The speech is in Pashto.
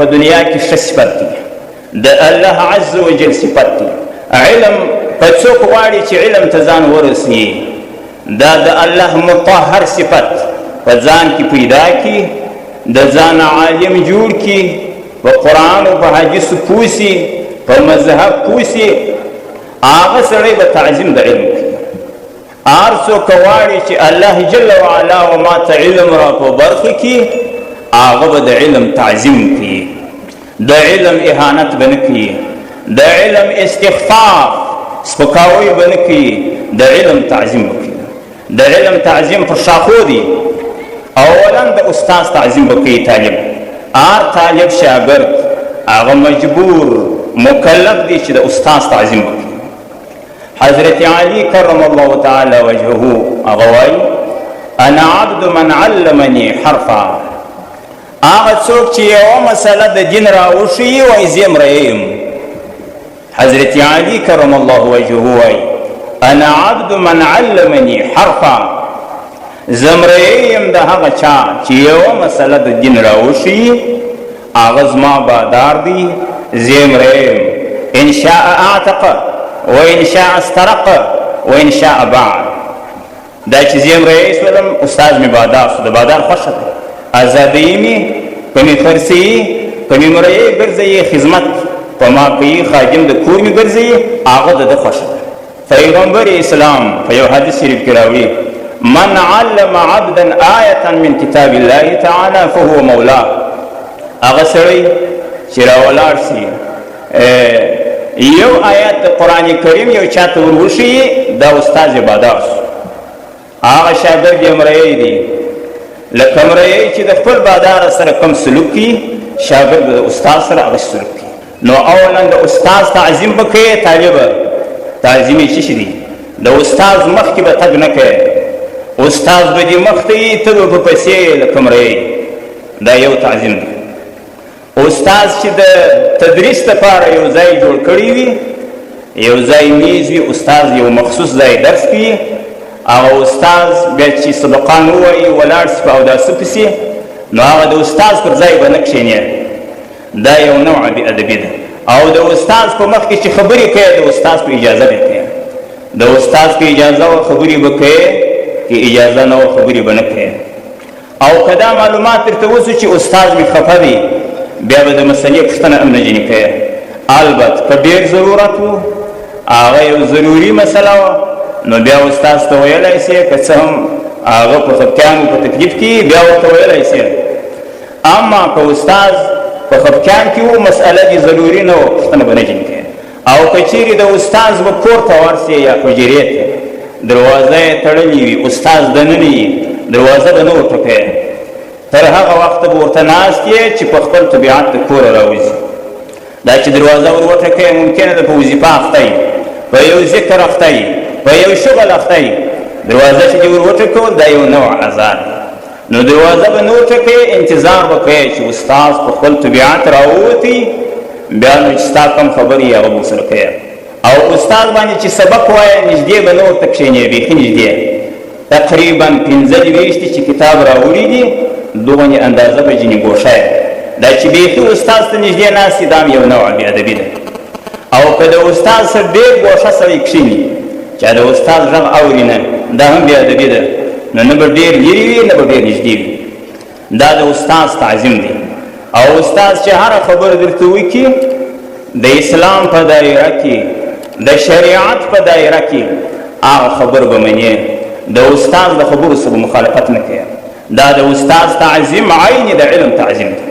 په دنیا کې ښه صفت دی، د الله عز وجل صفت دی. علم په څوک غواړي چې علم ته ځان ورسوي، دا د الله مطهر صفت په ځان کې پیدا کړي، د ځان عالم جوړ کړي، په قرآن او په حدیثو پوه سي، په مذهب پوه سي، هغه سړی به تعظیم د علم کوي. هر څوک غواړي چې الله جل وعلا و ما ته علم را په برخه کړي، هغه به د علم تعظیم کوي، د علم اهانت به نه کوي، د علم استخفاف سپکاوی به نه کوي، د علم تعظیم به کوي. د علم تعظیم پر شاخو دی. اولا د استاد تعظیم به کوي طالب. هر طالب شاګرد هغه مجبور مکلف دی چې د استاد تعظیم به کوي. حضرت علی کرم الله تعالی وجهه هغه وایي انا عبد من علمني حرفا. هغه څوک چې یوه مسله د دین راوښیي وایي زه یې یم. حضرت علی کرم الله وجهه وایي انا عبد من علمني حرفا. زمریم د هغه چا چې یوه مسله د دین راوښیي هغه زما بادار دی، زه یې یم. ان شاء اعتق وان شاء استرق وان شاء باع. دا چې زه یم رئیس ولم استاد مې بادار شو، د بادار خوښه ده، ازادۍ مې په مې خرڅوي، په مې مرایې ګرځوي، خدمت په ما کوي، خادم د کور مې ګرځوي، هغه د ده خوښه ده. پیغمبر اسلام په یو حدیث شریف کې راوړي من علم عبدا آیة من کتاب الله تعالی فهو مولاه. هغه سړی چې راولاړ سي یو آیات د قرآن کریم یو چاته وروښیي، دا استاد یې بادار شو، هغه شاګرد یې مریی دی. لکه مریی چې د خپل بادار سره کم سلوک کوي، شاګرد د استاد سره هغه سلوک کوي. نو اولا د استاد تعظیم به کوې، طالبه تعظیم یې څه شي دی؟ د استاد مخکې به تګ نه کوې، استاد به دې مخ ته یي، ته به په پسې لکه مریی. دا یو تعظیم دی. استاد چې د تدریس لپاره یو ځای جوړ کړی وي، یو ځای میز وي، استاد یو مخصوص ځای درس کوي، هغه استاد بیا چې سبقان ووایي ولاړ سي په اوداسه پسې، نو هغه د استاد پر ځای به نه کښېني. دا یو نوع بې ادبي ده. او د استاد په مخ کې چې خبرې کوي، د استاد په اجازه به کوي. د استاد په اجازه وه خبرې به کوي، که اجازه نه وه خبرې به نه کوي. او که دا معلومات درته وسو چې استاد مې خفه دی، بیا به د مسلې پوښتنه هم نه ځینې کوي. البته که ډېر ضرورت و، هغه یو ضروري مسله وه، نو بیا استاد ته ویلی سي، که څه هم هغه په خفګان و په تکلیف کې بیا ورته ویلی سي. اما که استاد په خفګان کې و، مسئله دې ضروري نه وه، پوښتنه به نه ځینې کوي. او که چیرې د استاد به کور ته ورسې یا حجرې ته، دروازه یې تړلې وي، استاد دننه یي، دروازه به نه وټکوي. تر هغه وخته به ورته ناست یې چې په خپل طبیعت د کوره راوځي. دا چې دروازه ور وټکوي ممکنه ده په وظیفه اخته یي، په یو ذکر اخته یي، په یو شغل اخته یي. دروازه چې دې ور وټکول دا یو نوع عذاب. نو دروازه به نه وټکوي، انتظار به کوي چې استاد په خپل طبیعت راووتي، بیا نو چې ستا کوم خبرې هغه به ورسره کوي. او استاد باندې چې سبق وایه نږدې به نه ورته کښېني، بیخي نږدې تقریبا 15 چې کتاب راوړي دي، دغونې اندازه به ځینې ګوښه یې. دا چې بیخي استاد ته نږدې ناست دي، دا هم یو نوع بې ادبي ده. او که د استاد سره ډېر ګوښه سړی کښېني، چې د استاد غږ اوري نه، دا هم بې ادبي ده. نو نه به ډېر لرې وي، نه به ډېر نږدې وي. دا د استاد تعظیم دی. او استاد چې هره خبره درته وکړي، د اسلام په دایره کې، د شریعت په دایره کې، هغه خبر به منې. د استاد د خبرو سره مخالفت نه کوي. دا د استاد تعظیم عین د علم تعظیم دی.